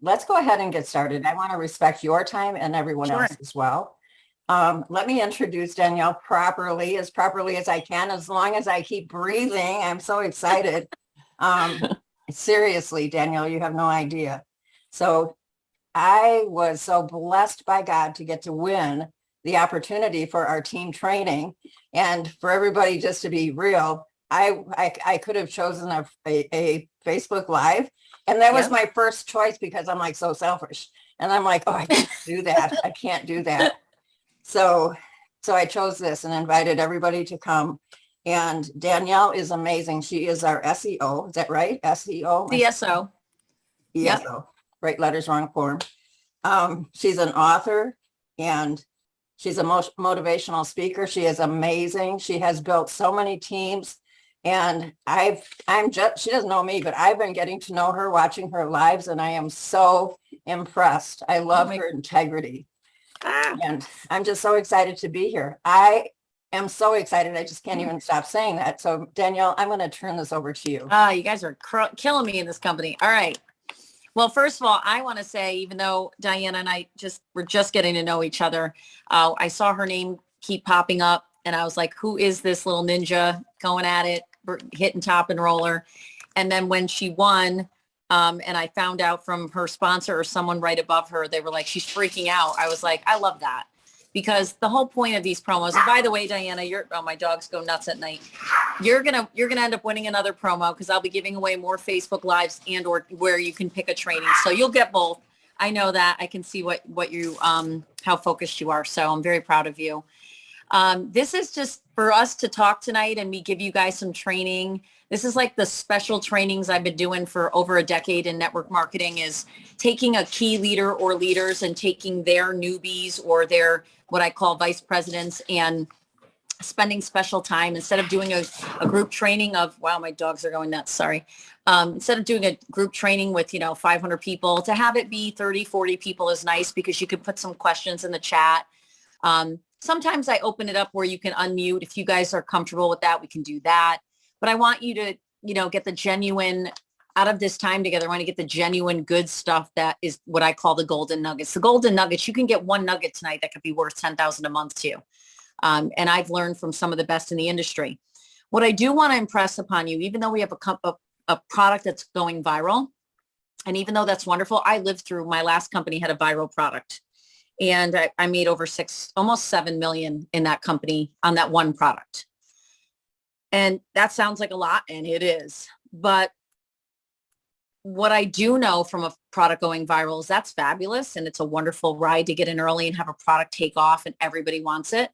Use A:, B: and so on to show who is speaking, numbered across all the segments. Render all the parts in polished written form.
A: let's go ahead and get started. I want to respect your time and everyone else
B: Sure.
A: as well. Let me introduce Danielle properly as I can, as long as I keep breathing. I'm so excited. Um, Seriously, Danielle, you have no idea. So I was so blessed by God to get to win the opportunity for our team training. And for everybody, just to be real, I could have chosen a Facebook Live. And that was
B: Yep.
A: my first choice because I'm like so selfish. And I'm like, oh, I can't do that. I can't do that. So, so I chose this and invited everybody to come. And Danielle is amazing. She is our SEO. Is that right? SEO?
B: CSO. Yep.
A: ESO. Right letters, wrong form. She's an author and she's a motivational speaker. She is amazing. She has built so many teams. And she doesn't know me, but I've been getting to know her, watching her lives, and I am so impressed. I
B: Oh
A: love
B: my,
A: her integrity.
B: ah,
A: And I'm just so excited to be here. I am so excited. I just can't even stop saying that. So Danielle, I'm going to turn this over to you.
B: you guys are killing me in this company. All right. Well, first of all, I want to say, even though Diana and I we're just getting to know each other, I saw her name keep popping up and I was like, who is this little ninja going at it, hitting top and roller? And then when she won, and I found out from her sponsor or someone right above her, they were like, she's freaking out. I was like, I love that. Because the whole point of these promos, and by the way, Diana, my dogs go nuts at night. You're gonna end up winning another promo because I'll be giving away more Facebook Lives and or where you can pick a training. So you'll get both. I know that. I can see what you how focused you are. So I'm very proud of you. This is just for us to talk tonight and me give you guys some training. This is like the special trainings I've been doing for over a decade in network marketing, is taking a key leader or leaders and taking their newbies or their what I call vice presidents and spending special time instead of doing a group training of, wow, my dogs are going nuts. Sorry. Instead of doing a group training with, 500 people, to have it be 30, 40 people is nice because you can put some questions in the chat. Sometimes I open it up where you can unmute. If you guys are comfortable with that, we can do that. But I want you to, get the genuine out of this time together. I want to get the genuine good stuff that is what I call the golden nuggets. The golden nuggets, you can get one nugget tonight that could be worth 10,000 a month to you. And I've learned from some of the best in the industry. What I do want to impress upon you, even though we have a product that's going viral, and even though that's wonderful, I lived through, my last company had a viral product. And I made over almost 7 million in that company on that one product. And that sounds like a lot, and it is. But what I do know from a product going viral is that's fabulous. And it's a wonderful ride to get in early and have a product take off and everybody wants it.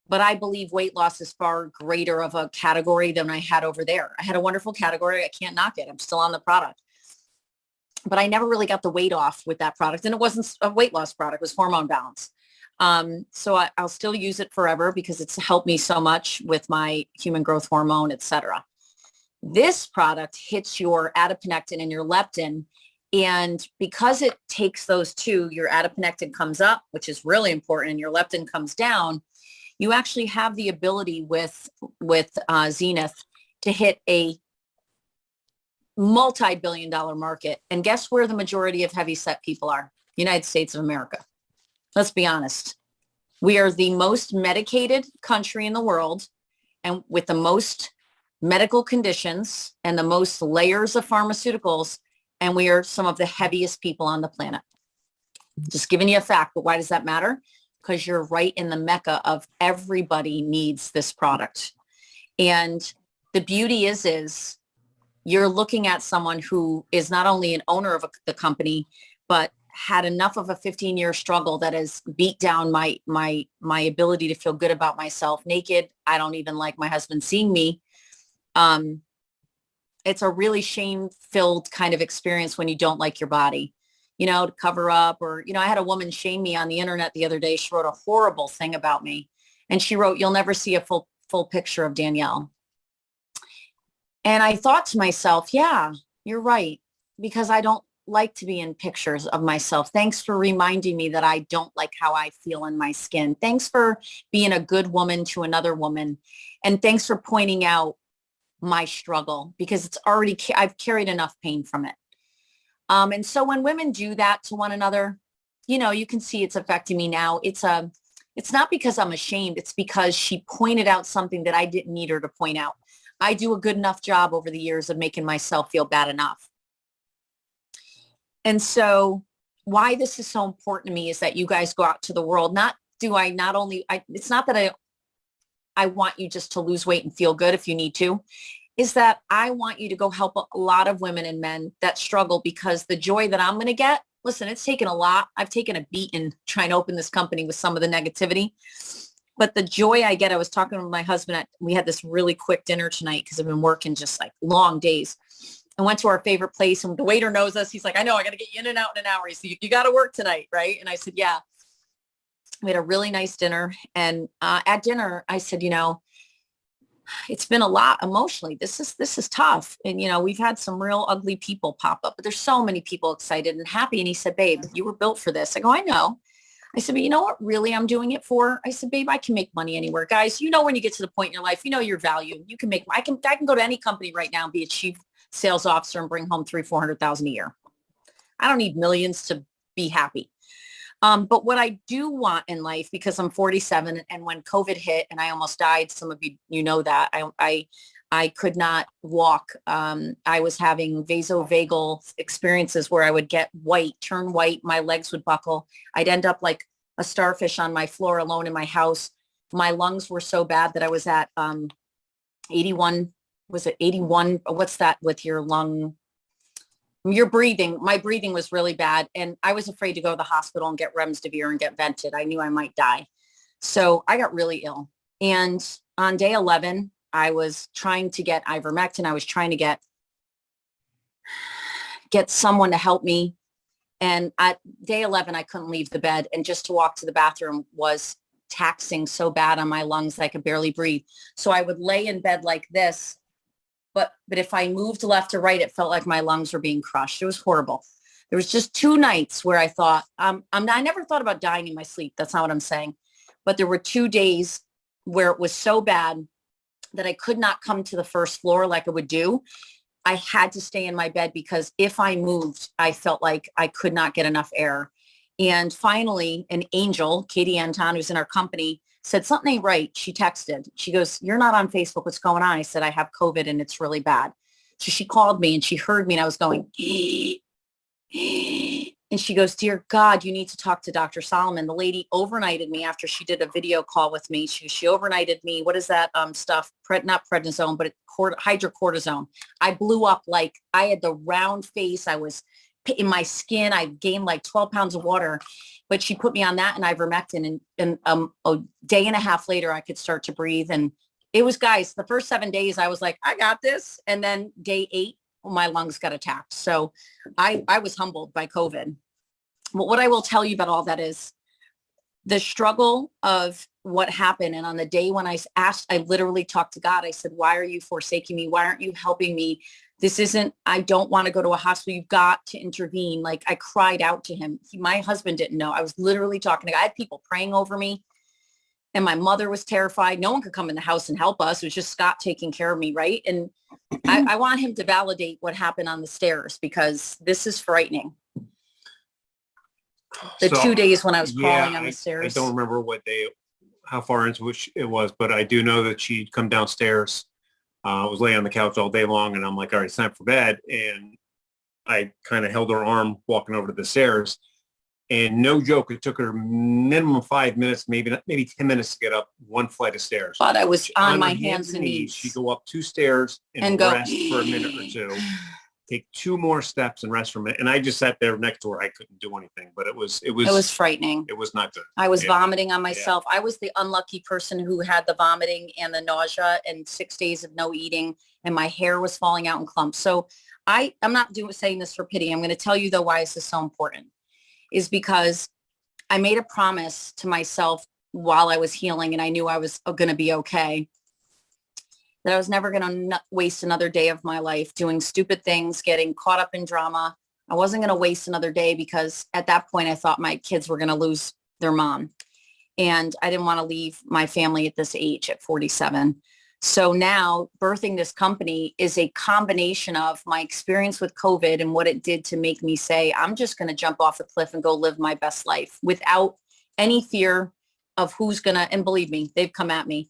B: But I believe weight loss is far greater of a category than I had over there. I had a wonderful category. I can't knock it. I'm still on the product. But I never really got the weight off with that product. And it wasn't a weight loss product. It was hormone balance. So I'll still use it forever because it's helped me so much with my human growth hormone, et cetera. This product hits your adiponectin and your leptin. And because it takes those two, your adiponectin comes up, which is really important, and your leptin comes down. You actually have the ability with Zenith to hit a multi-billion-dollar market. And guess where the majority of heavy set people are? United States of America. Let's be honest. We are the most medicated country in the world, and with the most medical conditions and the most layers of pharmaceuticals, and we are some of the heaviest people on the planet. Just giving you a fact, but why does that matter? Because you're right in the mecca of everybody needs this product. And the beauty is you're looking at someone who is not only an owner of the company, but had enough of a 15-year struggle that has beat down my ability to feel good about myself naked. I don't even like my husband seeing me. It's a really shame-filled kind of experience when you don't like your body, to cover up, or, I had a woman shame me on the internet the other day. She wrote a horrible thing about me, and she wrote, "You'll never see a full picture of Danielle." And I thought to myself, yeah, you're right, because I don't like to be in pictures of myself. Thanks for reminding me that I don't like how I feel in my skin. Thanks for being a good woman to another woman. And thanks for pointing out my struggle, because I've carried enough pain from it. And so when women do that to one another, you can see it's affecting me now. It's not because I'm ashamed. It's because she pointed out something that I didn't need her to point out. I do a good enough job over the years of making myself feel bad enough. And so why this is so important to me is that you guys go out to the world. It's not that I want you just to lose weight and feel good if you need to, is that I want you to go help a lot of women and men that struggle, because the joy that I'm going to get, listen, it's taken a lot. I've taken a beating trying to open this company with some of the negativity, but the joy I get, I was talking with my husband, we had this really quick dinner tonight because I've been working just like long days. I went to our favorite place and the waiter knows us. He's like, I know, I got to get you in and out in an hour. He said, you got to work tonight, right? And I said, yeah. We had a really nice dinner. And at dinner, I said, it's been a lot emotionally. This is tough. And, we've had some real ugly people pop up, but there's so many people excited and happy. And he said, babe, you were built for this. I go, I know. I said, but you know what really I'm doing it for? I said, babe, I can make money anywhere. Guys, when you get to the point in your life, your value, you can I can go to any company right now and be a chief sales officer and bring home $300,000-400,000 a year. I don't need millions to be happy. But what I do want in life, because I'm 47 and when COVID hit and I almost died, some of you know that I could not walk. I was having vasovagal experiences where I would turn white, my legs would buckle. I'd end up like a starfish on my floor alone in my house. My lungs were so bad that I was at 81. Was it 81? What's that with your lung? Your breathing. My breathing was really bad. And I was afraid to go to the hospital and get remdesivir and get vented. I knew I might die. So I got really ill. And on day 11, I was trying to get ivermectin. I was trying to get someone to help me. And at day 11, I couldn't leave the bed. And just to walk to the bathroom was taxing so bad on my lungs that I could barely breathe. So I would lay in bed like this. But if I moved left or right, it felt like my lungs were being crushed. It was horrible. There was just 2 nights where I thought, I never thought about dying in my sleep. That's not what I'm saying. But there were 2 days where it was so bad that I could not come to the first floor like I would do. I had to stay in my bed because if I moved, I felt like I could not get enough air. And finally, an angel, Katie Anton, who's in our company, said something ain't right. She texted. She goes, you're not on Facebook. What's going on? I said, I have COVID and it's really bad. So she called me and she heard me and I was going, and she goes, dear God, you need to talk to Dr. Solomon. The lady overnighted me after she did a video call with me. She overnighted me. What is that stuff? Not prednisone, but hydrocortisone. I blew up like I had the round face. I was in my skin. I gained like 12 pounds of water. But she put me on that and ivermectin, and a day and a half later, I could start to breathe. And it was, guys, the first 7 days, I was like, I got this. And then day 8, my lungs got attacked. So I was humbled by COVID. But what I will tell you about all that is the struggle of what happened. And on the day when I literally talked to God. I said, why are you forsaking me? Why aren't you helping me? I don't want to go to a hospital. You've got to intervene. Like I cried out to him. My husband didn't know. I was literally talking to God. I had people praying over me and my mother was terrified. No one could come in the house and help us. It was just Scott taking care of me. Right. And I want him to validate what happened on the stairs because this is frightening. The 2 days when I was crawling on the stairs.
C: I don't remember what day, how far into which it was, but I do know that she'd come downstairs. I was laying on the couch all day long and I'm like, all right, it's time for bed. And I kind of held her arm walking over to the stairs and no joke, it took her minimum 5 minutes, maybe 10 minutes to get up one flight of stairs.
B: But I was on my hands and knees.
C: She'd go up 2 stairs and rest for a minute or 2, take 2 more steps and rest for a minute. And I just sat there next to her. I couldn't do anything, but it was
B: frightening.
C: It was not good.
B: I was vomiting on myself. Yeah. I was the unlucky person who had the vomiting and the nausea and 6 days of no eating and my hair was falling out in clumps. So I'm not saying this for pity. I'm going to tell you though why this is so important is because I made a promise to myself while I was healing and I knew I was going to be okay, that I was never going to waste another day of my life doing stupid things, getting caught up in drama. I wasn't going to waste another day because at that point I thought my kids were going to lose their mom. And I didn't want to leave my family at this age at 47. So now birthing this company is a combination of my experience with COVID and what it did to make me say, I'm just going to jump off a cliff and go live my best life without any fear of who's going to, and believe me, they've come at me,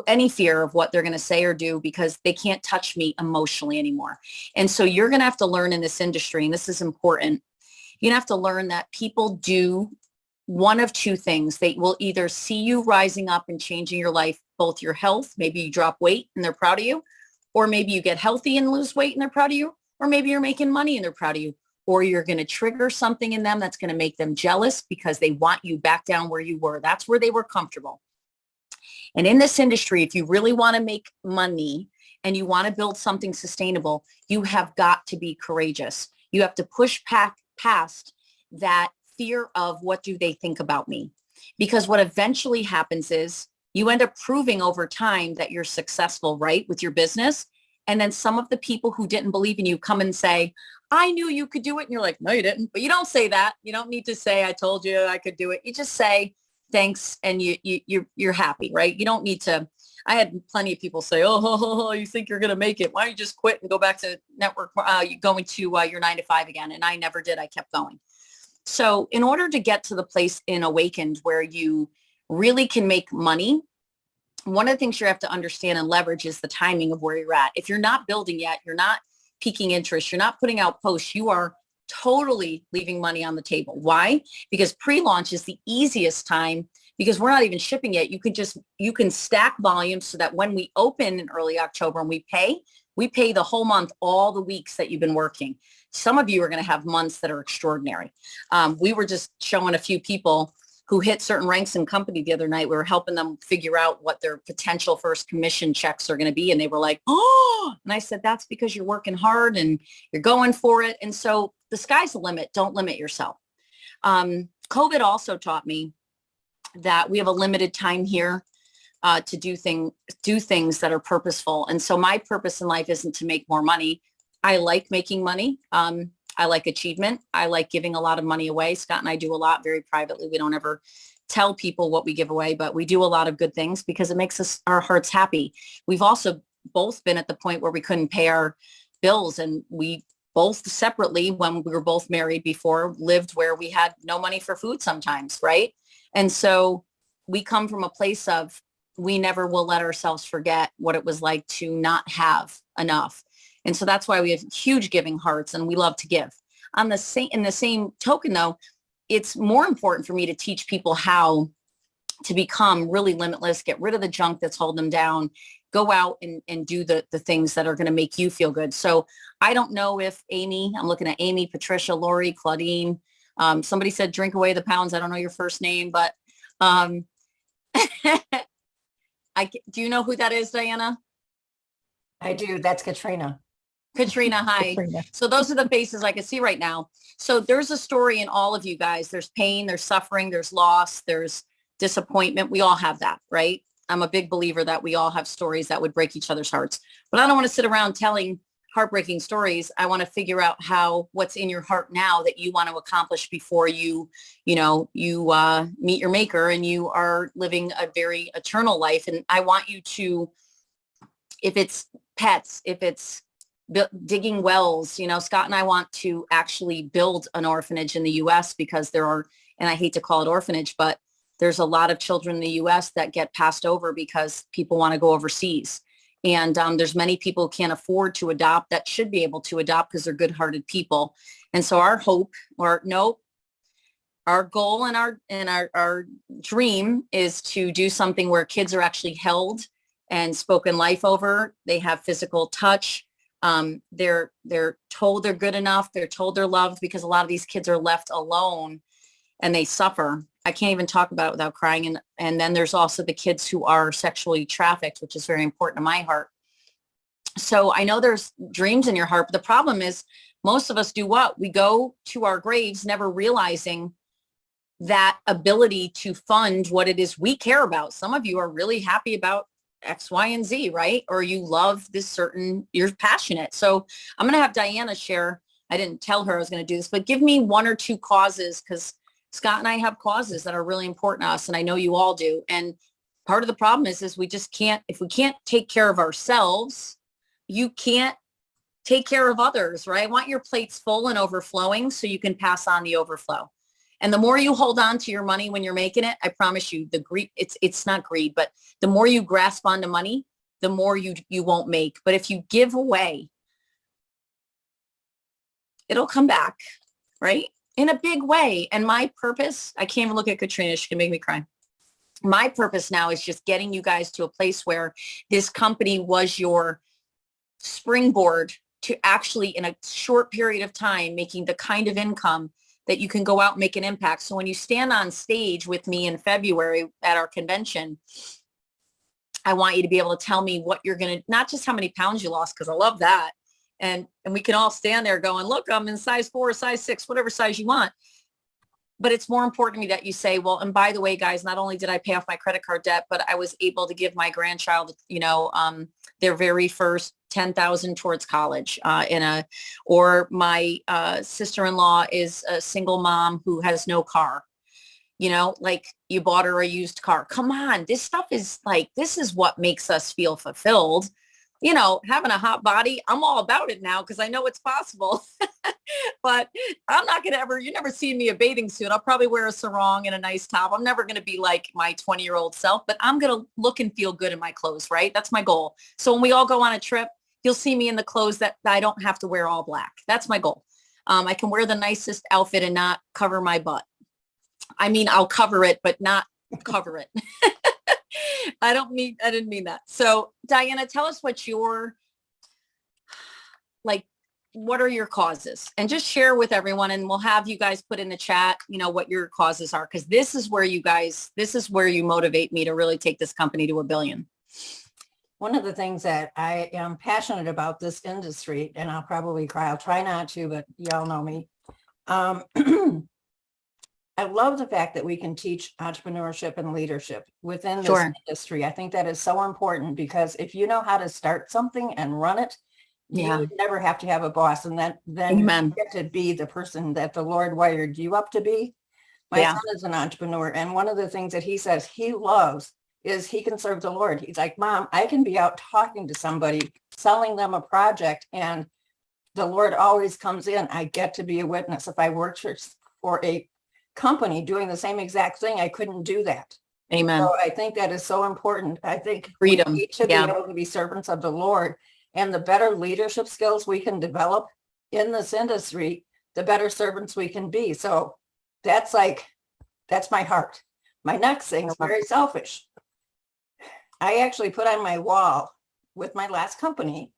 B: any fear of what they're going to say or do, because they can't touch me emotionally anymore. And so you're going to have to learn in this industry, and this is important. You have to learn that people do one of two things. They will either see you rising up and changing your life, both your health, maybe you drop weight and they're proud of you, or maybe you get healthy and lose weight and they're proud of you, or maybe you're making money and they're proud of you, or you're going to trigger something in them that's going to make them jealous because they want you back down where you were. That's where they were comfortable. And in this industry, if you really want to make money and you want to build something sustainable, you have got to be courageous. You have to push past that fear of what do they think about me? Because what eventually happens is you end up proving over time that you're successful, right, with your business. And then some of the people who didn't believe in you come and say, I knew you could do it. And you're like, no, you didn't. But you don't say that. You don't need to say, I told you I could do it. You just say, thanks. And you're happy, right? You don't need to. I had plenty of people say, oh, you think you're going to make it. Why don't you just quit and go back to network, going to your 9 to 5 again? And I never did. I kept going. So in order to get to the place in Awakened where you really can make money, one of the things you have to understand and leverage is the timing of where you're at. If you're not building yet, you're not piquing interest, you're not putting out posts, you are totally leaving money on the table. Why? Because pre-launch is the easiest time, because we're not even shipping yet. You can stack volume so that when we open in early October and we pay the whole month, all the weeks that you've been working. Some of you are going to have months that are extraordinary. We were just showing a few people who hit certain ranks in company the other night. We were helping them figure out what their potential first commission checks are going to be. And they were like, oh, and I said, that's because you're working hard and you're going for it. And so the sky's the limit. Don't limit yourself. COVID also taught me that we have a limited time here to do things that are purposeful. And so my purpose in life isn't to make more money. I like making money. I like achievement. I like giving a lot of money away. Scott and I do a lot very privately. We don't ever tell people what we give away, but we do a lot of good things because it makes our hearts happy. We've also both been at the point where we couldn't pay our bills, and we both separately, when we were both married before, lived where we had no money for food sometimes, right? And so we come from a place of, we never will let ourselves forget what it was like to not have enough. And so that's why we have huge giving hearts and we love to give. In the same token, though, it's more important for me to teach people how to become really limitless, get rid of the junk that's holding them down, go out and do the things that are going to make you feel good. So I don't know if Amy, I'm looking at Amy, Patricia, Lori, Claudine, somebody said, drink away the pounds. I don't know your first name, but do you know who that is, Diana?
A: I do. That's Katrina.
B: Katrina, hi.
A: Katrina.
B: So those are the faces I can see right now. So there's a story in all of you guys. There's pain, there's suffering, there's loss, there's disappointment. We all have that, right? I'm a big believer that we all have stories that would break each other's hearts. But I don't want to sit around telling heartbreaking stories. I want to figure out what's in your heart now that you want to accomplish before you meet your maker and you are living a very eternal life. And I want you to, if it's pets, if it's digging wells, Scott and I want to actually build an orphanage in the U.S. because there are, and I hate to call it orphanage, but there's a lot of children in the U.S. that get passed over because people want to go overseas. And there's many people who can't afford to adopt that should be able to adopt because they're good-hearted people. And so our hope, our goal and our dream is to do something where kids are actually held and spoken life over. They have physical touch. They're told they're good enough. They're told they're loved, because a lot of these kids are left alone and they suffer. I can't even talk about it without crying. And then there's also the kids who are sexually trafficked, which is very important to my heart. So I know there's dreams in your heart, but the problem is most of us do what? We go to our graves never realizing that ability to fund what it is we care about. Some of you are really happy about X, Y, and Z, right? Or you love you're passionate. So I'm going to have Diana share. I didn't tell her I was going to do this, but give me one or two causes, because Scott and I have causes that are really important to us, and I know you all do. And part of the problem is we just can't, if we can't take care of ourselves, you can't take care of others, right? I want your plates full and overflowing so you can pass on the overflow. And the more you hold on to your money when you're making it, I promise you, the greed, it's not greed, but the more you grasp onto money, the more you won't make. But if you give away, it'll come back, right? In a big way. And my purpose, I can't even look at Katrina. She can make me cry. My purpose now is just getting you guys to a place where this company was your springboard to actually, in a short period of time, making the kind of income that you can go out and make an impact. So when you stand on stage with me in February at our convention, I want you to be able to tell me what you're going to, not just how many pounds you lost, because I love that. And we can all stand there going, look, I'm in size 4, size 6, whatever size you want. But it's more important to me that you say, well, and by the way, guys, not only did I pay off my credit card debt, but I was able to give my grandchild, their very first 10,000 towards college, or my sister-in-law is a single mom who has no car. Like you bought her a used car. Come on. This stuff is like, this is what makes us feel fulfilled. Having a hot body, I'm all about it now because I know it's possible. But I'm not going to you never see me in a bathing suit. I'll probably wear a sarong and a nice top. I'm never going to be like my 20-year-old self, but I'm going to look and feel good in my clothes, right? That's my goal. So when we all go on a trip, you'll see me in the clothes that I don't have to wear all black. That's my goal. I can wear the nicest outfit and not cover my butt. I mean, I'll cover it, but not cover it. I didn't mean that. So Diana, tell us what are your causes, and just share with everyone, and we'll have you guys put in the chat, what your causes are. Cause this is where you motivate me to really take this company to $1 billion.
A: One of the things that I am passionate about this industry, and I'll probably cry, I'll try not to, but y'all know me. I love the fact that we can teach entrepreneurship and leadership within this industry. I think that is so important because if you know how to start something and run it, you would never have to have a boss. And then you get to be the person that the Lord wired you up to be. My son is an entrepreneur. And one of the things that he says he loves is he can serve the Lord. He's like, Mom, I can be out talking to somebody, selling them a project, and the Lord always comes in. I get to be a witness. If I worked for a company doing the same exact thing, I couldn't do that.
B: Amen.
A: So I think that is so important. I think
B: freedom.
A: We need to be able to be servants of the Lord, and the better leadership skills we can develop in this industry, the better servants we can be. So that's my heart. My next thing is very selfish. I actually put on my wall with my last company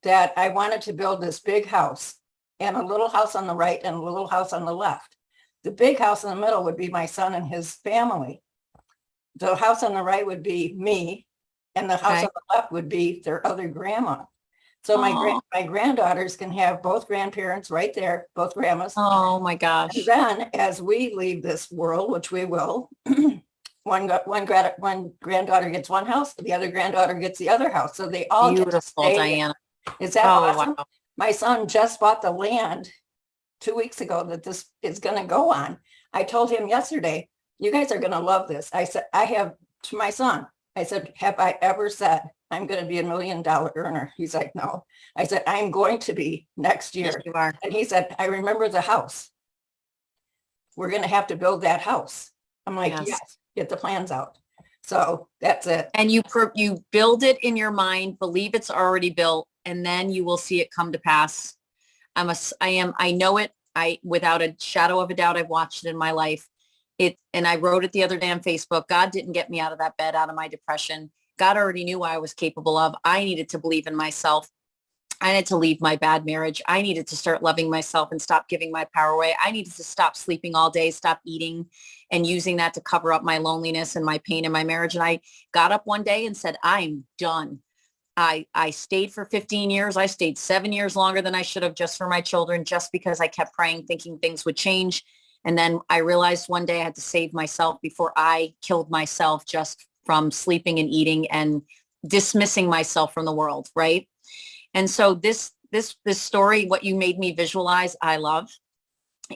A: that I wanted to build this big house, and a little house on the right and a little house on the left. The big house in the middle would be my son and his family. The house on the right would be me, and the house on the left would be their other grandma. So my granddaughters can have both grandparents right there, both grandmas.
B: Oh my gosh.
A: And then as we leave this world, which we will, one granddaughter gets one house, the other granddaughter gets the other house. So they all
B: beautiful,
A: get to stay.
B: Diana.
A: Is that awesome?
B: Wow.
A: My son just bought the land 2 weeks ago that this is going to go on. I told him yesterday, you guys are going to love this. I said, I have to my son, I said, have I ever said I'm going to be $1 million earner? He's like, no. I said, I'm going to be next year.
B: Yes, you are.
A: And he said, I remember the house. We're going to have to build that house. I'm like, yes, get the plans out. So that's it.
B: And you build it in your mind, believe it's already built, and then you will see it come to pass. I know it. Without a shadow of a doubt, I've watched it in my life. And I wrote it the other day on Facebook. God didn't get me out of that bed, out of my depression. God already knew what I was capable of. I needed to believe in myself. I needed to leave my bad marriage. I needed to start loving myself and stop giving my power away. I needed to stop sleeping all day, stop eating and using that to cover up my loneliness and my pain in my marriage. And I got up one day and said, I'm done. I stayed for 15 years. I stayed 7 years longer than I should have, just for my children, just because I kept praying, thinking things would change. And then I realized one day I had to save myself before I killed myself, just from sleeping and eating and dismissing myself from the world. Right. And so this story, what you made me visualize, I love.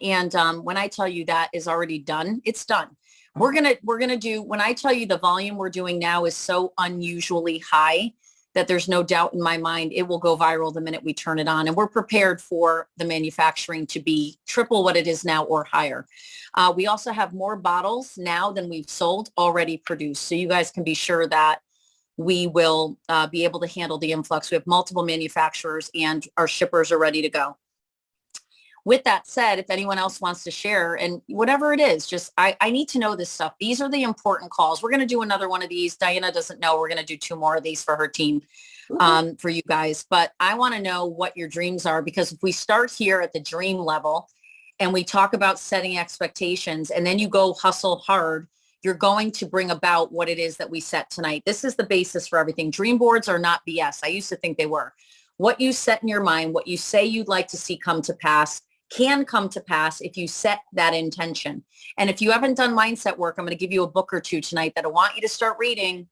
B: And when I tell you that is already done, it's done. We're gonna do, when I tell you the volume we're doing now is so unusually high that there's no doubt in my mind it will go viral the minute we turn it on. And we're prepared for the manufacturing to be triple what it is now or higher. We also have more bottles now than we've sold already produced. So you guys can be sure that we will be able to handle the influx. We have multiple manufacturers and our shippers are ready to go. With that said, if anyone else wants to share, and whatever it is, just I need to know this stuff. These are the important calls. We're going to do another one of these. Diana doesn't know. We're going to do 2 more of these for her team, for you guys. But I want to know what your dreams are, because if we start here at the dream level and we talk about setting expectations and then you go hustle hard, you're going to bring about what it is that we set tonight. This is the basis for everything. Dream boards are not BS. I used to think they were. What you set in your mind, what you say you'd like to see come to pass, can come to pass if you set that intention. And if you haven't done mindset work, I'm going to give you a book or 2 tonight that I want you to start reading,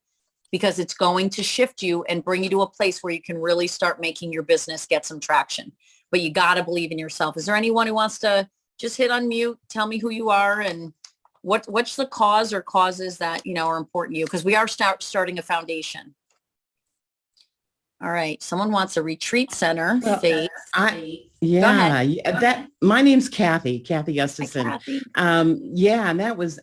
B: because it's going to shift you and bring you to a place where you can really start making your business get some traction. But you got to believe in yourself. Is there anyone who wants to just hit unmute, tell me who you are and what's the cause or causes that, are important to you? Because we are starting a foundation. All right. Someone wants a retreat center.
D: Well,
B: Faith.
D: My name's Kathy Gustafson.
B: Hi, Kathy.
D: And that was,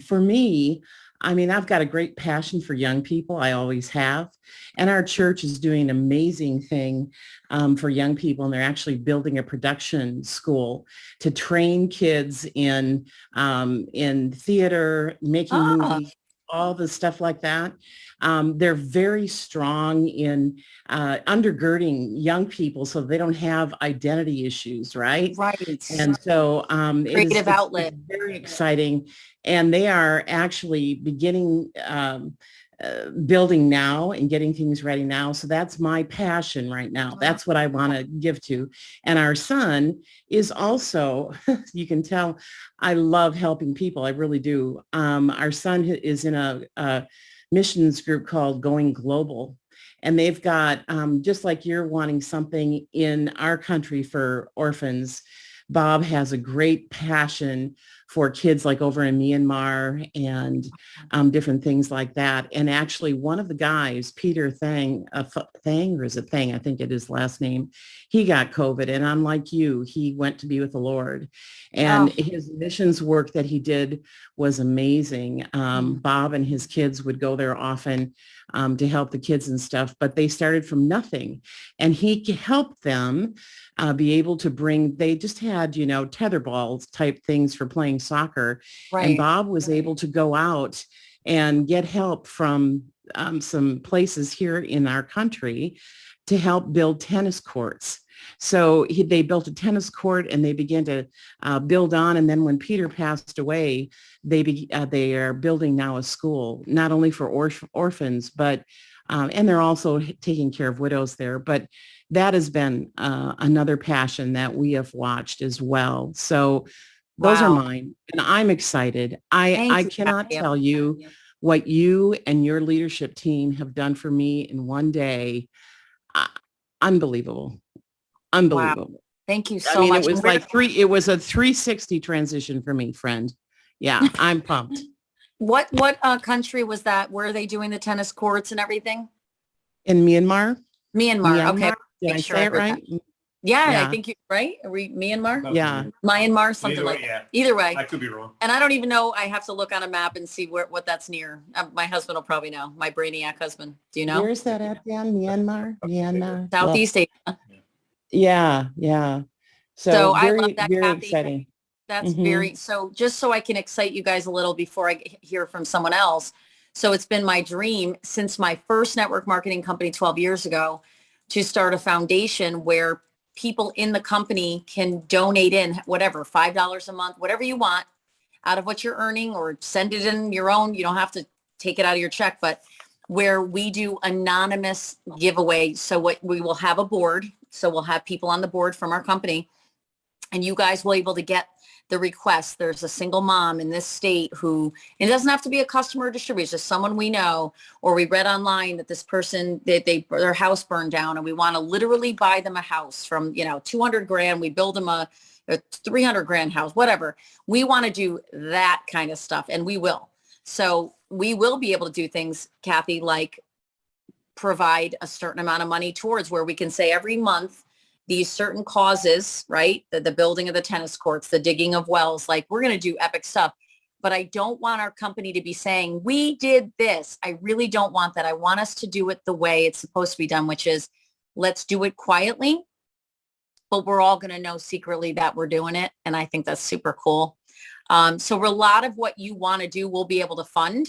D: for me, I mean, I've got a great passion for young people. I always have. And our church is doing an amazing thing for young people. And they're actually building a production school to train kids in theater, making movies, all the stuff like that. They're very strong in undergirding young people so they don't have identity issues, right?
B: Right.
D: And so
B: creative outlet.
D: it's very exciting. And they are actually beginning building now and getting things ready now. So that's my passion right now. That's what I want to give to. And our son is also, you can tell, I love helping people. I really do. Our son is in a missions group called Going Global. And they've got, just like you're wanting something in our country for orphans, Bob has a great passion for kids like over in Myanmar and different things like that. And actually one of the guys, Peter Thang, or is it Thang? I think it is last name. He got COVID, and unlike you, he went to be with the Lord. And his missions work that he did was amazing. Bob and his kids would go there often to help the kids and stuff, but they started from nothing. And he helped them be able to bring, they just had, tetherball type things for playing soccer.
B: Right.
D: And Bob was able to go out and get help from some places here in our country to help build tennis courts. So they built a tennis court and they began to build on. And then when Peter passed away, they are building now a school, not only for orphans, but and they're also taking care of widows there. But that has been another passion that we have watched as well. So those are mine, and I'm excited. I cannot tell you what you and your leadership team have done for me in one day. Unbelievable. Unbelievable.
B: Wow. Thank you so much.
D: It was a 360 transition for me, friend. Yeah, I'm pumped.
B: What country was that? Where are they doing the tennis courts and everything?
D: In Myanmar.
B: Myanmar. Okay.
D: Did I say it right?
B: Yeah, I think you're right. Are we Myanmar?
D: Yeah.
B: Myanmar, something like that. Either way.
C: I could be wrong.
B: And I don't even know. I have to look on a map and see what that's near. My husband will probably know. My brainiac husband. Do you know?
D: Where is that at, Dan? Myanmar?
B: Southeast Asia.
D: Yeah.
B: So
D: very,
B: I love that,
D: very
B: Kathy.
D: exciting.
B: That's very, so just so I can excite you guys a little before I hear from someone else. So it's been my dream since my first network marketing company 12 years ago to start a foundation where people in the company can donate in whatever, $5 a month, whatever you want out of what you're earning, or send it in your own. You don't have to take it out of your check, but where we do anonymous giveaway. So we will have a board. So we'll have people on the board from our company, and you guys will be able to get the request. There's a single mom in this state who, it doesn't have to be a customer or distributor, it's just someone we know, or we read online that this person, their house burned down, and we want to literally buy them a house from, $200,000. We build them a, a 300 grand house, whatever. We want to do that kind of stuff, and we will. So we will be able to do things, Kathy, like provide a certain amount of money towards where we can say every month these certain causes, right? The building of the tennis courts, the digging of wells, like we're going to do epic stuff. But I don't want our company to be saying, we did this. I really don't want that. I want us to do it the way it's supposed to be done, which is let's do it quietly, but we're all going to know secretly that we're doing it. And I think that's super cool. So a lot of what you want to do, we'll be able to fund,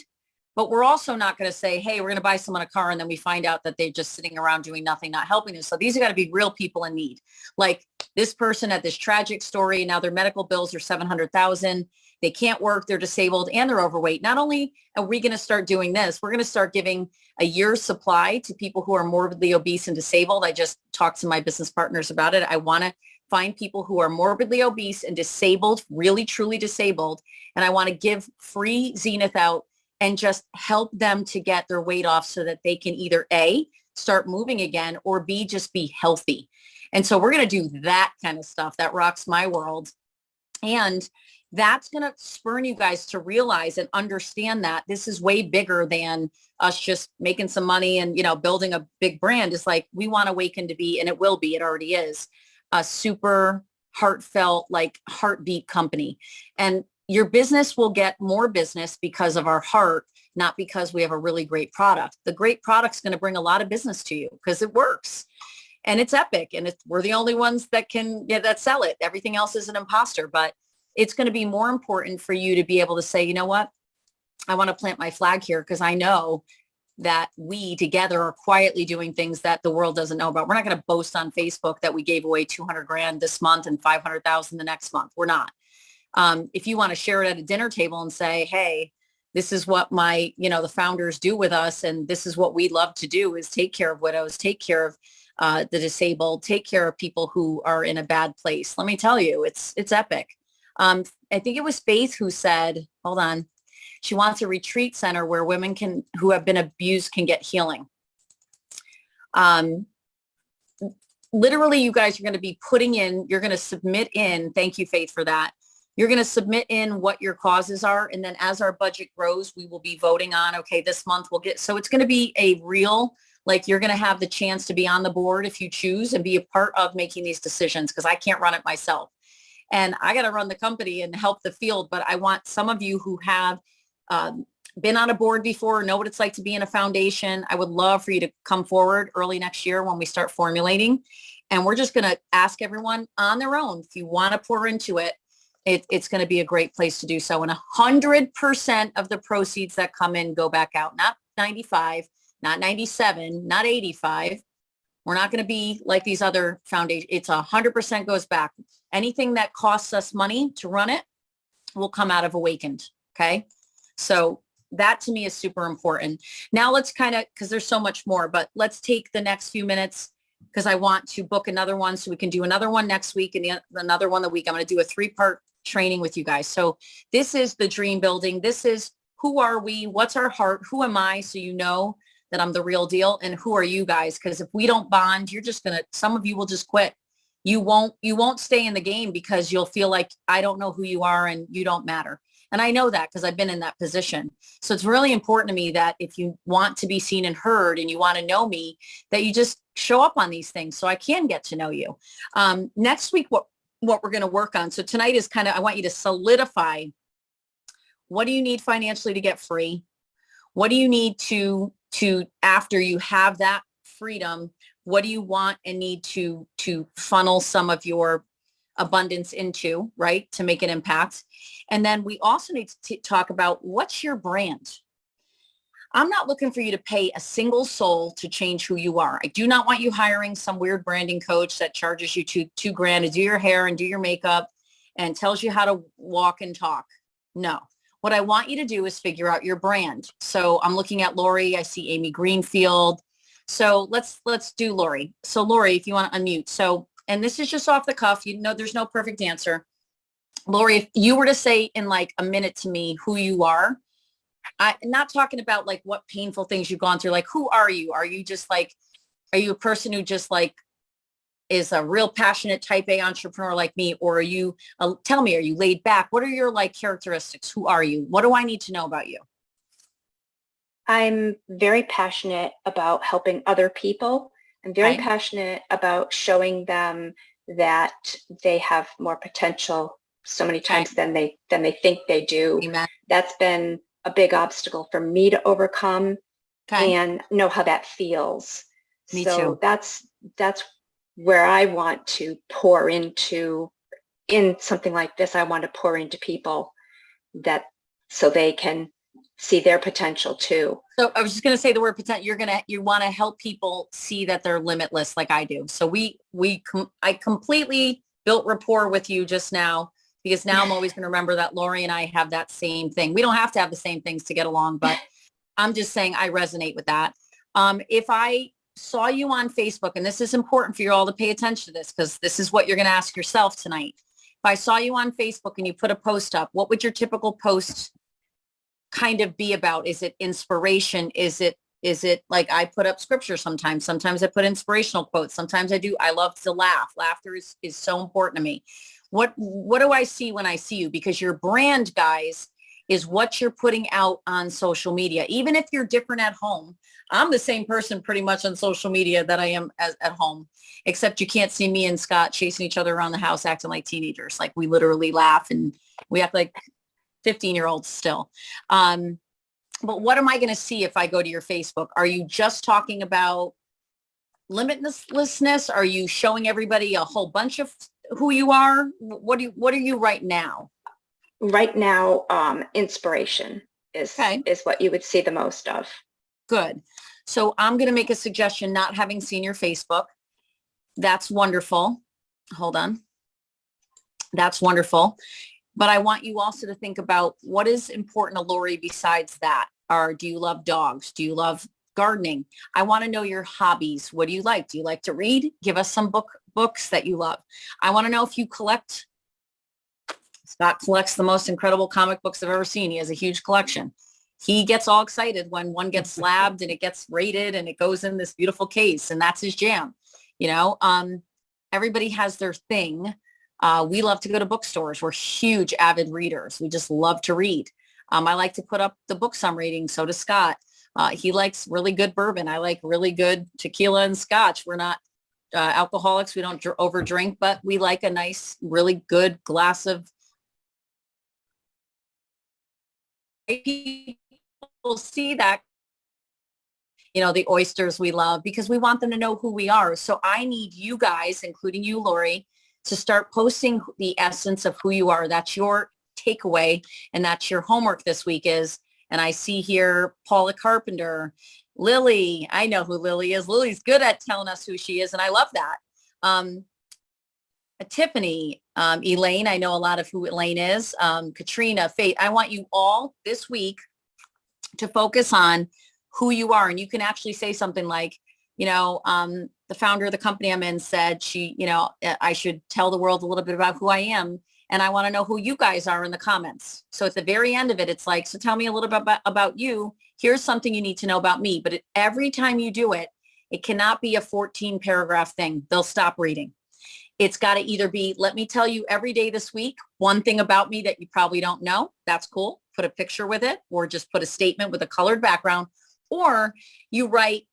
B: but we're also not going to say, hey, we're going to buy someone a car. And then we find out that they're just sitting around doing nothing, not helping us. So these are got to be real people in need. Like this person had this tragic story. Now their medical bills are $700,000. They can't work. They're disabled and they're overweight. Not only are we going to start doing this, we're going to start giving a year's supply to people who are morbidly obese and disabled. I just talked to my business partners about it. I want to find people who are morbidly obese and disabled, really, truly disabled. And I want to give free Zenith out and just help them to get their weight off so that they can either A, start moving again, or B, just be healthy. And so we're going to do that kind of stuff that rocks my world. And that's going to spur you guys to realize and understand that this is way bigger than us just making some money and, building a big brand. It's like we want Awaken to be, and it will be, it already is, a super heartfelt, like heartbeat company. And your business will get more business because of our heart, not because we have a really great product. The great product's going to bring a lot of business to you because it works and it's epic. And we're the only ones that that sell it. Everything else is an imposter, but it's going to be more important for you to be able to say, you know what, I want to plant my flag here because I know that we together are quietly doing things that the world doesn't know about. We're not going to boast on Facebook that we gave away 200 grand this month and 500,000 the next month. We're not. If you want to share it at a dinner table and say, hey, this is what the founders do with us. And this is what we love to do is take care of widows, take care of the disabled, take care of people who are in a bad place. Let me tell you, it's epic. I think it was Faith who said, hold on, she wants a retreat center where women who have been abused can get healing. Literally, you guys are going to be you're going to submit in, thank you, Faith, for that. You're going to submit in what your causes are. And then as our budget grows, we will be voting on, okay, this month so it's going to be a real, like you're going to have the chance to be on the board if you choose and be a part of making these decisions because I can't run it myself. And I got to run the company and help the field. But I want some of you who have been on a board before, know what it's like to be in a foundation. I would love for you to come forward early next year when we start formulating. And we're just going to ask everyone on their own, if you want to pour into it, it's going to be a great place to do so. And 100% of the proceeds that come in go back out, not 95, not 97, not 85. We're not going to be like these other foundations. It's 100% goes back. Anything that costs us money to run it will come out of Awakened. Okay. So that to me is super important. Now let's because there's so much more, but let's take the next few minutes because I want to book another one so we can do another one next week and another one the week. I'm going to do a 3-part training with you guys. So this is the dream building. This is who are we? What's our heart? Who am I? So you know that I'm the real deal. And who are you guys? Because if we don't bond, some of you will just quit. You won't stay in the game because you'll feel like I don't know who you are and you don't matter. And I know that because I've been in that position. So it's really important to me that if you want to be seen and heard and you want to know me, that you just show up on these things so I can get to know you. Next week, what we're going to work on. So tonight is I want you to solidify, what do you need financially to get free? What do you need to after you have that freedom, what do you want and need to funnel some of your abundance into, right? To make an impact. And then we also need to talk about what's your brand. I'm not looking for you to pay a single soul to change who you are. I do not want you hiring some weird branding coach that charges you $2,000 to do your hair and do your makeup and tells you how to walk and talk. No. What I want you to do is figure out your brand. So I'm looking at Lori. I see Amy Greenfield. So let's do Lori. So Lori, if you want to unmute. So, and this is just off the cuff, there's no perfect answer. Lori, if you were to say in like a minute to me who you are, I'm not talking about like what painful things you've gone through. Like, who are you? Are you just like, are you a person who just like is a real passionate type A entrepreneur like me, or are you, tell me, are you laid back? What are your like characteristics? Who are you? What do I need to know about you?
E: I'm very passionate about helping other people. I'm very
B: Okay.
E: passionate about showing them that they have more potential so many times than they think they do.
B: Amen.
E: That's been a big obstacle for me to overcome
B: Okay.
E: and know how that feels.
B: Me
E: So
B: too.
E: that's where I want to pour into in something like this. I want to pour into people that so they can see their potential too.
B: So I was just going to say the word potential. You want to help people see that they're limitless like I do. So I completely built rapport with you just now, because now I'm always going to remember that Lori and I have that same thing. We don't have to have the same things to get along, but I'm just saying I resonate with that. If I saw you on Facebook, and this is important for you all to pay attention to this, because this is what you're going to ask yourself tonight. If I saw you on Facebook and you put a post up, what would your typical post kind of be about? Is it inspiration? Is it like I put up scripture sometimes? Sometimes I put inspirational quotes. Sometimes I do. I love to laugh. Laughter is so important to me. What do I see when I see you? Because your brand, guys, is what you're putting out on social media. Even if you're different at home, I'm the same person pretty much on social media that I am at home, except you can't see me and Scott chasing each other around the house acting like teenagers. Like we literally laugh and we act like 15-year-olds still. But what am I going to see if I go to your Facebook? Are you just talking about limitlessness? Are you showing everybody a whole bunch of who you are? What are you right now?
E: Right now, inspiration is what you would see the most of.
B: Good. So I'm going to make a suggestion, not having seen your Facebook. That's wonderful. Hold on. That's wonderful. But I want you also to think about what is important to Lori besides that. Do you love dogs? Do you love gardening? I want to know your hobbies. What do you like? Do you like to read? Give us some books that you love. I want to know if you collect. Scott collects the most incredible comic books I've ever seen. He has a huge collection. He gets all excited when one gets slabbed and it gets rated and it goes in this beautiful case, and that's his jam. You know, everybody has their thing. We love to go to bookstores. We're huge avid readers. We just love to read. I like to put up the books I'm reading. So does Scott. He likes really good bourbon. I like really good tequila and scotch. We're not alcoholics. We don't overdrink, but we like a nice, really good glass of. People see that, you know, the oysters we love, because we want them to know who we are. So I need you guys, including you, Lori, to start posting the essence of who you are. That's your takeaway, and that's your homework this week is. And I see here Paula Carpenter, Lily. I know who Lily is. Lily's good at telling us who she is, and I love that. Tiffany, Elaine, I know a lot of who Elaine is. Katrina, Faith. I want you all this week to focus on who you are, and you can actually say something like, you know, the founder of the company I'm in said I should tell the world a little bit about who I am. And I want to know who you guys are in the comments. So at the very end of it, it's like, so tell me a little bit about you. Here's something you need to know about me. But every time you do it, it cannot be a 14 paragraph thing. They'll stop reading. It's got to either be, let me tell you every day this week, one thing about me that you probably don't know. That's cool. Put a picture with it, or just put a statement with a colored background, or you write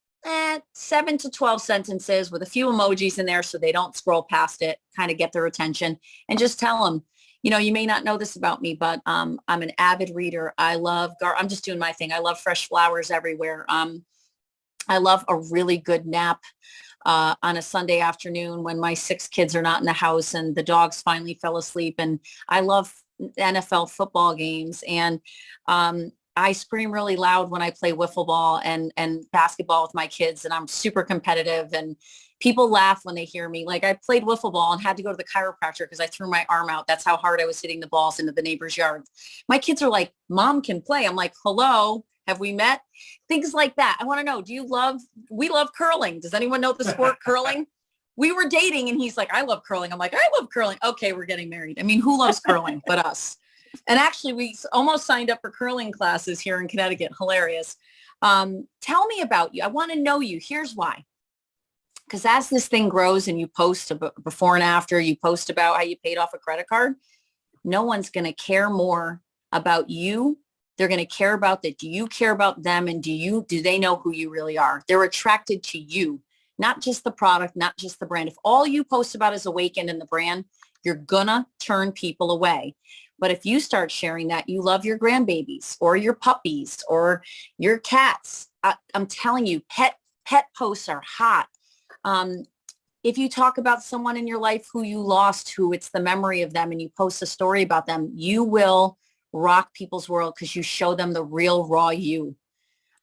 B: 7 to 12 sentences with a few emojis in there so they don't scroll past it, kind of get their attention, and just tell them, you know, you may not know this about me, but I'm an avid reader. I love, I'm just doing my thing. I love fresh flowers everywhere. I love a really good nap on a Sunday afternoon when my 6 kids are not in the house and the dogs finally fell asleep. And I love NFL football games. And I scream really loud when I play wiffle ball and basketball with my kids, and I'm super competitive, and people laugh when they hear me. Like I played wiffle ball and had to go to the chiropractor because I threw my arm out. That's how hard I was hitting the balls into the neighbor's yard. My kids are like, Mom can play. I'm like, hello, have we met? Things like that. I want to know, we love curling. Does anyone know the sport curling? We were dating and he's like, I love curling. I'm like, I love curling. Okay, we're getting married. I mean, who loves curling but us? And actually, we almost signed up for curling classes here in Connecticut. Hilarious. Tell me about you. I want to know you. Here's why. Because as this thing grows and you post before and after, you post about how you paid off a credit card, no one's going to care more about you. They're going to care about that. Do you care about them? And do they know who you really are? They're attracted to you, not just the product, not just the brand. If all you post about is Awakened and the brand, you're gonna turn people away. But if you start sharing that you love your grandbabies or your puppies or your cats, I'm telling you, pet posts are hot. If you talk about someone in your life who you lost, who it's the memory of them, and you post a story about them, you will rock people's world because you show them the real raw you.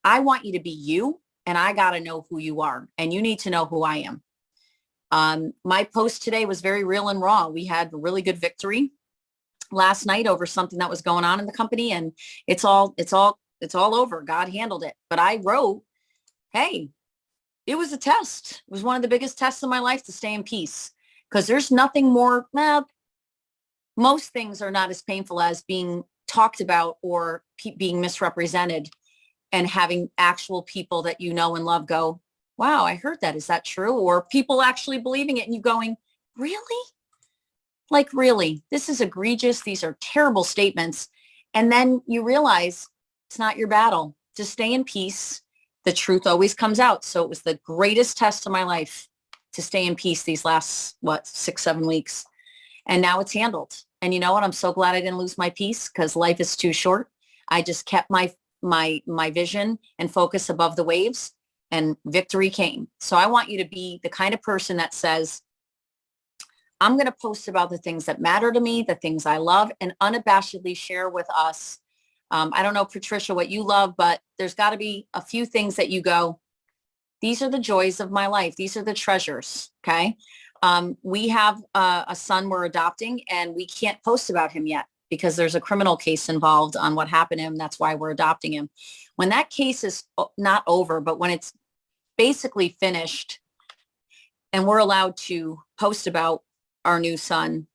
B: I want you to be you, and I got to know who you are, and you need to know who I am. My post today was very real and raw. We had a really good victory last night over something that was going on in the company, and it's all over. God handled it. But I wrote, hey, it was a test. It was one of the biggest tests of my life to stay in peace, because there's nothing more, most things are not as painful as being talked about or being misrepresented and having actual people that you know and love go, wow, I heard that. Is that true? Or people actually believing it and you going, really? Like, really? This is egregious. These are terrible statements. And then you realize it's not your battle. Just stay in peace. The truth always comes out. So it was the greatest test of my life to stay in peace these last, 6-7 weeks. And now it's handled. And you know what? I'm so glad I didn't lose my peace, because life is too short. I just kept my vision and focus above the waves, and victory came. So I want you to be the kind of person that says, I'm going to post about the things that matter to me, the things I love, and unabashedly share with us. I don't know, Patricia, what you love, but there's got to be a few things that you go, these are the joys of my life. These are the treasures. Okay. We have a son we're adopting, and we can't post about him yet because there's a criminal case involved on what happened to him. That's why we're adopting him. When that case is not over, but when it's basically finished and we're allowed to post about our new son,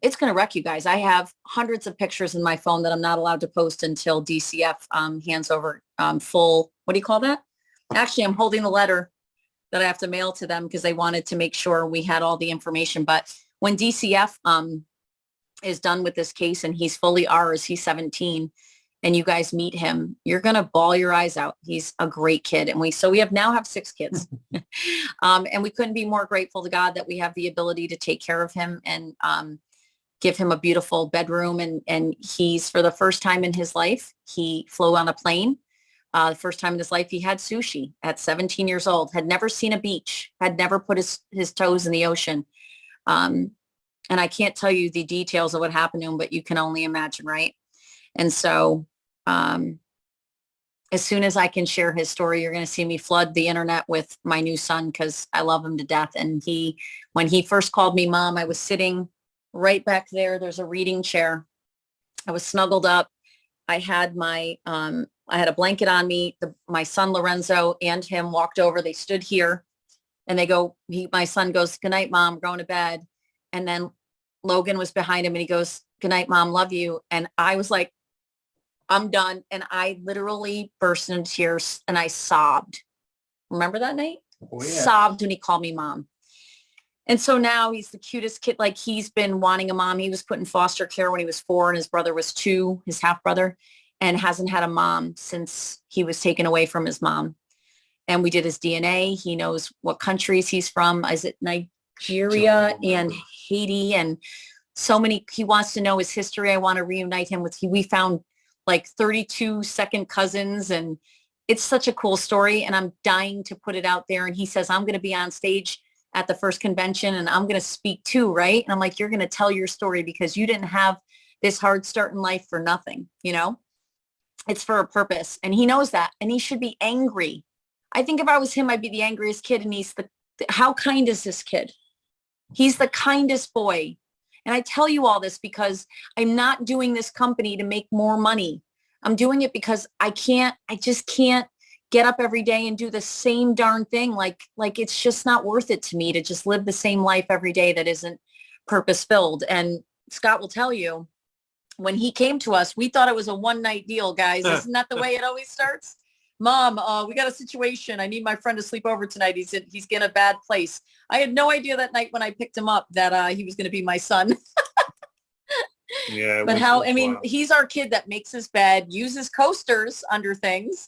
B: it's going to wreck you guys. I have hundreds of pictures in my phone that I'm not allowed to post until DCF hands over full, what do you call that? Actually, I'm holding the letter that I have to mail to them because they wanted to make sure we had all the information. But when DCF is done with this case and he's fully ours, he's 17, and you guys meet him, you're going to bawl your eyes out. He's a great kid. And we now have 6 kids. And we couldn't be more grateful to God that we have the ability to take care of him and give him a beautiful bedroom. And he's, for the first time in his life, he flew on a plane. The first time in his life, he had sushi at 17 years old, had never seen a beach, had never put his toes in the ocean. And I can't tell you the details of what happened to him, but you can only imagine, right? And so as soon as I can share his story, you're going to see me flood the internet with my new son, because I love him to death. And when he first called me mom, I was sitting right back there. There's a reading chair. I was snuggled up. I had I had a blanket on me. My son Lorenzo and him walked over. They stood here, and my son goes, "Good night, Mom, we're going to bed." And then Logan was behind him, and he goes, "Good night, Mom, love you." And I was like, I'm done. And I literally burst into tears and I sobbed. Remember that night?
C: Oh, yeah.
B: Sobbed when he called me mom. And so now he's the cutest kid. Like, he's been wanting a mom. He was put in foster care when he was 4 and his brother was 2, his half brother, and hasn't had a mom since he was taken away from his mom. And we did his DNA. He knows what countries he's from. Is it Nigeria and Haiti and so many? He wants to know his history. I want to reunite him with, we found like 32 second cousins, and it's such a cool story, and I'm dying to put it out there. And he says, I'm going to be on stage at the first convention and I'm going to speak too, right? And I'm like, you're going to tell your story because you didn't have this hard start in life for nothing, it's for a purpose. And he knows that, and he should be angry. I think if I was him, I'd be the angriest kid. And he's how kind is this kid? He's the kindest boy. And I tell you all this because I'm not doing this company to make more money. I'm doing it because I just can't get up every day and do the same darn thing. Like it's just not worth it to me to just live the same life every day that isn't purpose filled. And Scott will tell you, when he came to us, we thought it was a one-night deal, guys. Isn't that the way it always starts? Mom, we got a situation. I need my friend to sleep over tonight. He's in a bad place. I had no idea that night when I picked him up that he was going to be my son.
C: Yeah.
B: But he's our kid that makes his bed, uses coasters under things,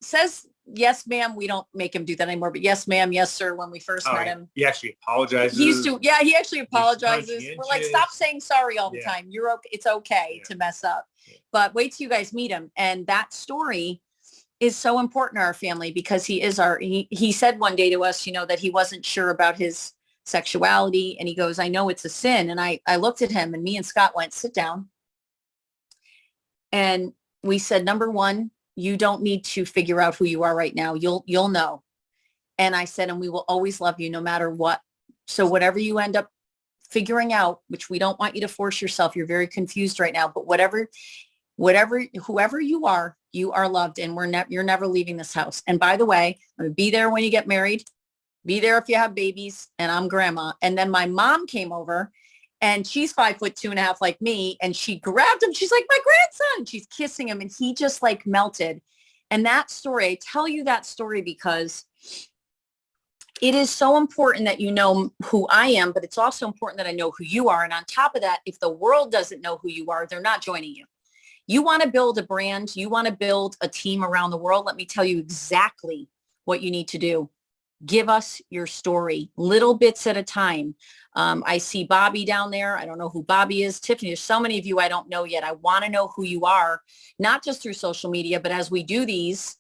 B: says, yes, ma'am. We don't make him do that anymore, but yes, ma'am. Yes, sir. When we first met him,
C: he actually apologizes.
B: He actually apologizes. We're like, stop saying sorry all the time. You're okay. It's okay to mess up, but wait till you guys meet him. And that story is so important to our family because he said one day to us, that he wasn't sure about his sexuality. And he goes, I know it's a sin. And I looked at him and me and Scott went, sit down. And we said, number one, you don't need to figure out who you are right now. You'll know. And I said, and we will always love you no matter what. So whatever you end up figuring out, which we don't want you to force yourself. You're very confused right now, but whoever you are loved and you're never leaving this house. And by the way, I'm going to be there when you get married, be there if you have babies, and I'm grandma. And then my mom came over and she's 5'2.5" like me. And she grabbed him. She's like, my grandson. She's kissing him and he just like melted. And that story, I tell you that story because it is so important that you know who I am, but it's also important that I know who you are. And on top of that, if the world doesn't know who you are, they're not joining you. You want to build a brand, you want to build a team around the world. Let me tell you exactly what you need to do. Give us your story, little bits at a time. I see Bobby down there. I don't know who Bobby is. Tiffany, there's so many of you I don't know yet. I want to know who you are, not just through social media, but as we do these,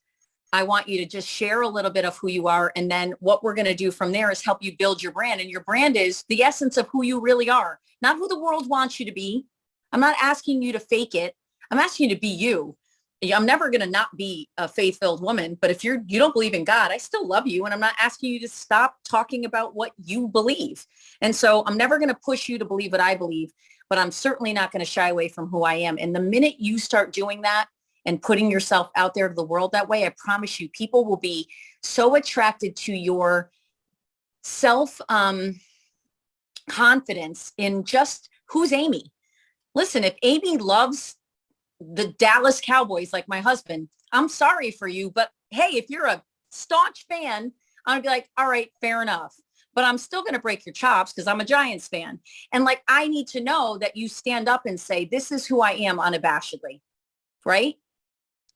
B: I want you to just share a little bit of who you are. And then what we're going to do from there is help you build your brand. And your brand is the essence of who you really are, not who the world wants you to be. I'm not asking you to fake it. I'm asking you to be you. I'm never going to not be a faith-filled woman, but if you don't believe in God, I still love you. And I'm not asking you to stop talking about what you believe. And so I'm never going to push you to believe what I believe, but I'm certainly not going to shy away from who I am. And the minute you start doing that and putting yourself out there to the world that way, I promise you, people will be so attracted to your self confidence in just who's Amy. Listen, if Amy loves the Dallas Cowboys like my husband, I'm sorry for you, but hey, if you're a staunch fan, I'd be like, all right, fair enough. But I'm still going to break your chops because I'm a Giants fan. And like, I need to know that you stand up and say, this is who I am unabashedly, right?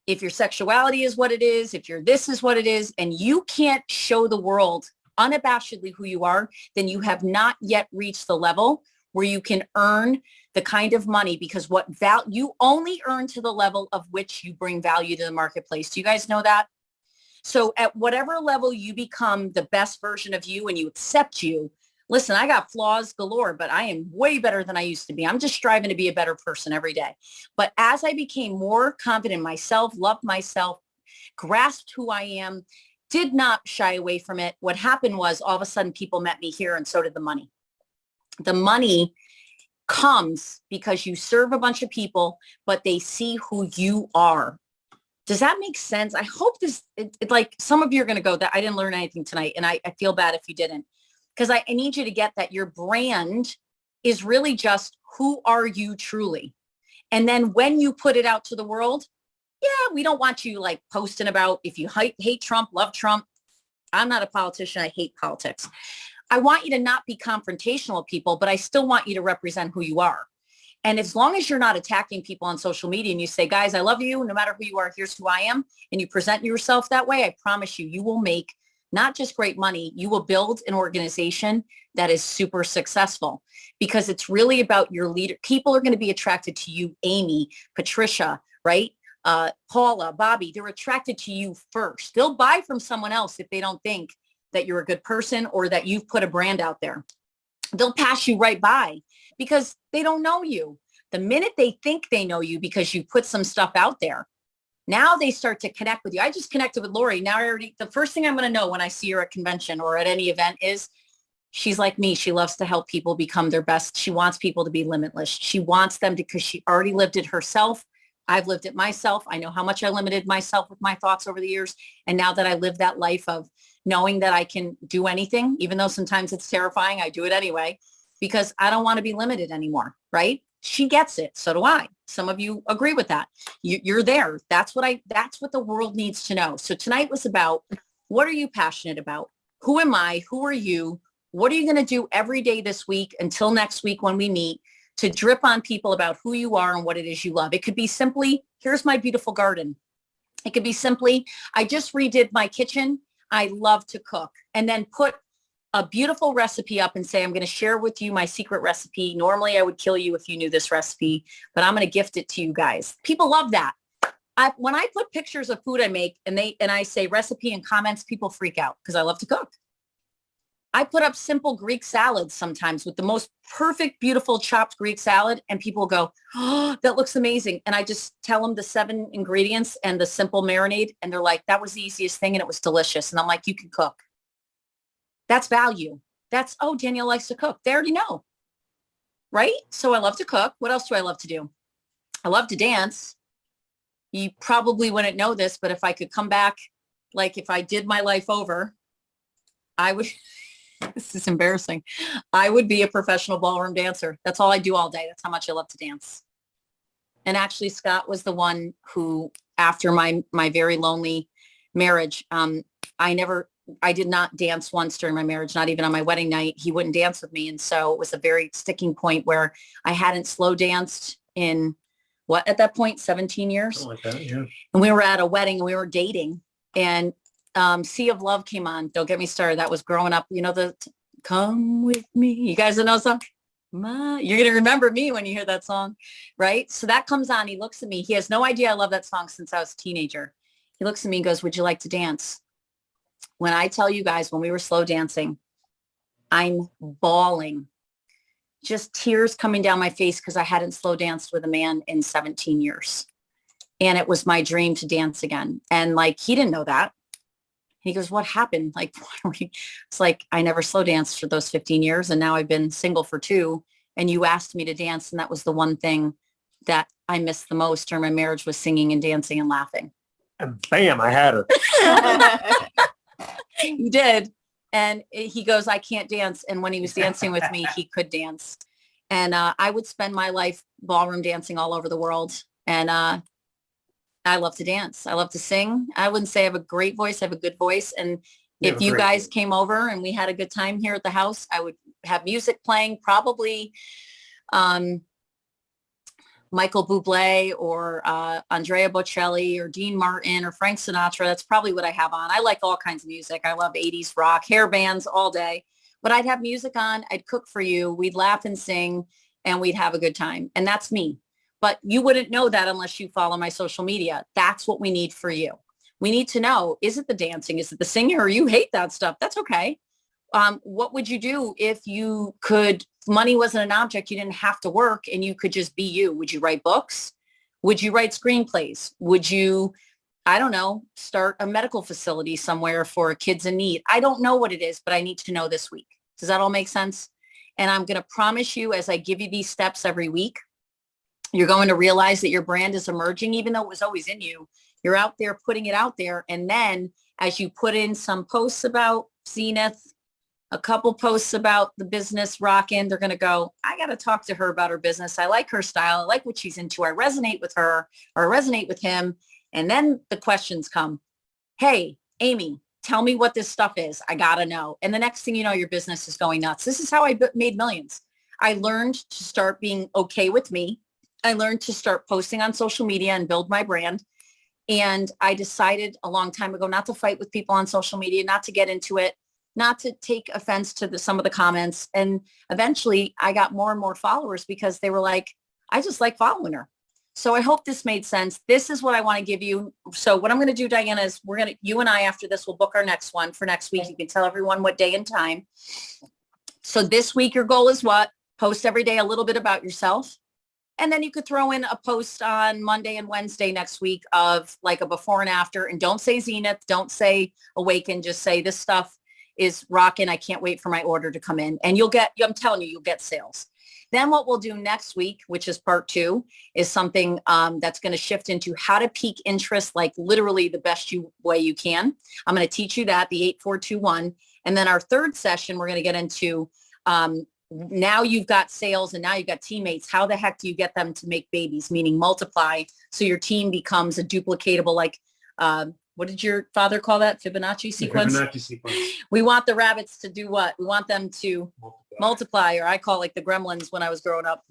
B: If your sexuality is what it is, if this is what it is, and you can't show the world unabashedly who you are, then you have not yet reached the level where you can earn the kind of money, because you only earn to the level of which you bring value to the marketplace. Do you guys know that? So at whatever level you become the best version of you and you accept you, listen, I got flaws galore, but I am way better than I used to be. I'm just striving to be a better person every day. But as I became more confident in myself, loved myself, grasped who I am, did not shy away from it, what happened was all of a sudden people met me here and so did the money. The money comes because you serve a bunch of people, but they see who you are. Does that make sense? I hope like some of you are going to go that I didn't learn anything tonight. And I feel bad if you didn't, because I need you to get that your brand is really just who are you truly? And then when you put it out to the world, yeah, we don't want you like posting about if you hate Trump, love Trump. I'm not a politician. I hate politics. I want you to not be confrontational with people, but I still want you to represent who you are. And as long as you're not attacking people on social media and you say, guys, I love you, no matter who you are, here's who I am, and you present yourself that way, I promise you, you will make not just great money, you will build an organization that is super successful, because it's really about your leader. People are going to be attracted to you, Amy, Patricia, right? Paula, Bobby, they're attracted to you first. They'll buy from someone else if they don't think that you're a good person or that you've put a brand out there. They'll pass you right by because they don't know you. The minute they think they know you because you put some stuff out there, now they start to connect with you. I just connected with Lori. Now the first thing I'm going to know when I see her at convention or at any event is she's like me. She loves to help people become their best. She wants people to be limitless. She wants them to, because she already lived it herself. I've lived it myself. I know how much I limited myself with my thoughts over the years. And now that I live that life of knowing that I can do anything, even though sometimes it's terrifying, I do it anyway, because I don't want to be limited anymore, right? She gets it. So do I. Some of you agree with that. You're there. That's what the world needs to know. So tonight was about, what are you passionate about? Who am I? Who are you? What are you going to do every day this week until next week when we meet to drip on people about who you are and what it is you love? It could be simply, here's my beautiful garden. It could be simply, I just redid my kitchen. I love to cook. And then put a beautiful recipe up and say, I'm going to share with you my secret recipe. Normally I would kill you if you knew this recipe, but I'm going to gift it to you guys. People love that. When I put pictures of food I make and I say recipe in comments, people freak out because I love to cook. I put up simple Greek salads sometimes with the most perfect, beautiful chopped Greek salad, and people go, oh, that looks amazing. And I just tell them the 7 ingredients and the simple marinade. And they're like, that was the easiest thing and it was delicious. And I'm like, you can cook. That's value. That's, oh, Danielle likes to cook. They already know, right? So I love to cook. What else do I love to do? I love to dance. You probably wouldn't know this, but if I could come back, like if I did my life over, I would, this is embarrassing. I would be a professional ballroom dancer. That's all I do all day. That's how much I love to dance. And actually, Scott was the one who, after my very lonely marriage, I did not dance once during my marriage, not even on my wedding night. He wouldn't dance with me. And so it was a very sticking point where I hadn't slow danced in what, at that point, 17 years.
C: Something like that, yeah.
B: And we were at a wedding and we were dating, and Sea of Love came on. Don't get me started. That was growing up. You know, Come With Me. You guys know the song? You're going to remember me when you hear that song, right? So that comes on. He looks at me. He has no idea I love that song since I was a teenager. He looks at me and goes, would you like to dance? When I tell you guys, when we were slow dancing, I'm bawling, just tears coming down my face because I hadn't slow danced with a man in 17 years. And it was my dream to dance again. And like, he didn't know that. He goes, what happened? Like, it's like, I never slow danced for those 15 years. And now I've been single for 2. And you asked me to dance. And that was the one thing that I missed the most during my marriage, was singing and dancing and laughing.
C: And bam, I had her.
B: He did. And he goes, I can't dance. And when he was dancing with me, he could dance. And I would spend my life ballroom dancing all over the world. And I love to dance. I love to sing. I wouldn't say I have a great voice. I have a good voice. And if you guys came over and we had a good time here at the house, I would have music playing, probably Michael Bublé or Andrea Bocelli or Dean Martin or Frank Sinatra. That's probably what I have on. I like all kinds of music. I love 80s rock, hair bands all day. But I'd have music on. I'd cook for you. We'd laugh and sing, and we'd have a good time. And that's me. But you wouldn't know that unless you follow my social media. That's what we need for you. We need to know, is it the dancing? Is it the singing? Or you hate that stuff? That's okay. What would you do if you could, money wasn't an object, you didn't have to work and you could just be you? Would you write books? Would you write screenplays? Would you, I don't know, start a medical facility somewhere for kids in need? I don't know what it is, but I need to know this week. Does that all make sense? And I'm going to promise you, as I give you these steps every week, you're going to realize that your brand is emerging, even though it was always in you. You're out there putting it out there. And then as you put in some posts about Zenith, a couple posts about the business rockin', they're going to go, I got to talk to her about her business. I like her style. I like what she's into. I resonate with her, or I resonate with him. And then the questions come. Hey, Amy, tell me what this stuff is. I got to know. And the next thing you know, your business is going nuts. This is how I made millions. I learned to start being okay with me. I learned to start posting on social media and build my brand. And I decided a long time ago not to fight with people on social media, not to get into it, not to take offense to some of the comments. And eventually I got more and more followers because they were like, I just like following her. So I hope this made sense. This is what I want to give you. So what I'm going to do, Diana, is you and I, after this, will book our next one for next week. You can tell everyone what day and time. So this week, your goal is what? Post every day a little bit about yourself. And then you could throw in a post on Monday and Wednesday next week of like a before and after. And don't say Zenith, don't say Awaken, just say this stuff is rocking. I can't wait for my order to come in. And I'm telling you, you'll get sales. Then what we'll do next week, which is part 2, is something that's going to shift into how to pique interest, like literally the best way you can. I'm going to teach you that, the 8421. And then our third session, we're going to get into now you've got sales and now you've got teammates. How the heck do you get them to make babies, meaning multiply, so your team becomes a duplicatable, like, what did your father call that? Fibonacci sequence?
C: Fibonacci sequence.
B: We want the rabbits to do what? We want them to multiply, or I call it like the gremlins when I was growing up.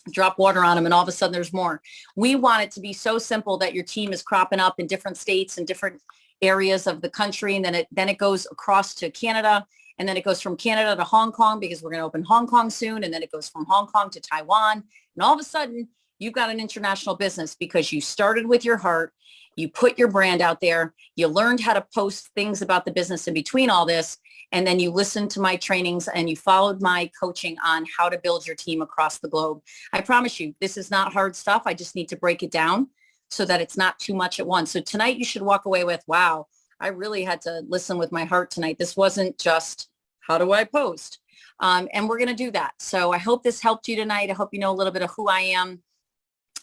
B: Drop water on them and all of a sudden there's more. We want it to be so simple that your team is cropping up in different states and different areas of the country. And then it goes across to Canada, and then it goes from Canada to Hong Kong, because we're going to open Hong Kong soon. And then it goes from Hong Kong to Taiwan. And all of a sudden you've got an international business because you started with your heart. You put your brand out there. You learned how to post things about the business in between all this. And then you listened to my trainings and you followed my coaching on how to build your team across the globe. I promise you, this is not hard stuff. I just need to break it down so that it's not too much at once. So tonight you should walk away with, wow, I really had to listen with my heart tonight. This wasn't just, how do I post? And we're going to do that. So I hope this helped you tonight. I hope you know a little bit of who I am.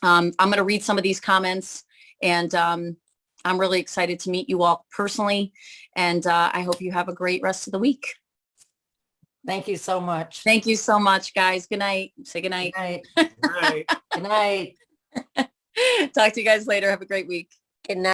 B: I'm going to read some of these comments, and I'm really excited to meet you all personally, and I hope you have a great rest of the week.
A: Thank you so much.
B: Thank you so much, guys. Good night. Say good night.
A: Good night.
C: All right.
A: Good night.
B: Talk to you guys later. Have a great week.
A: Good night.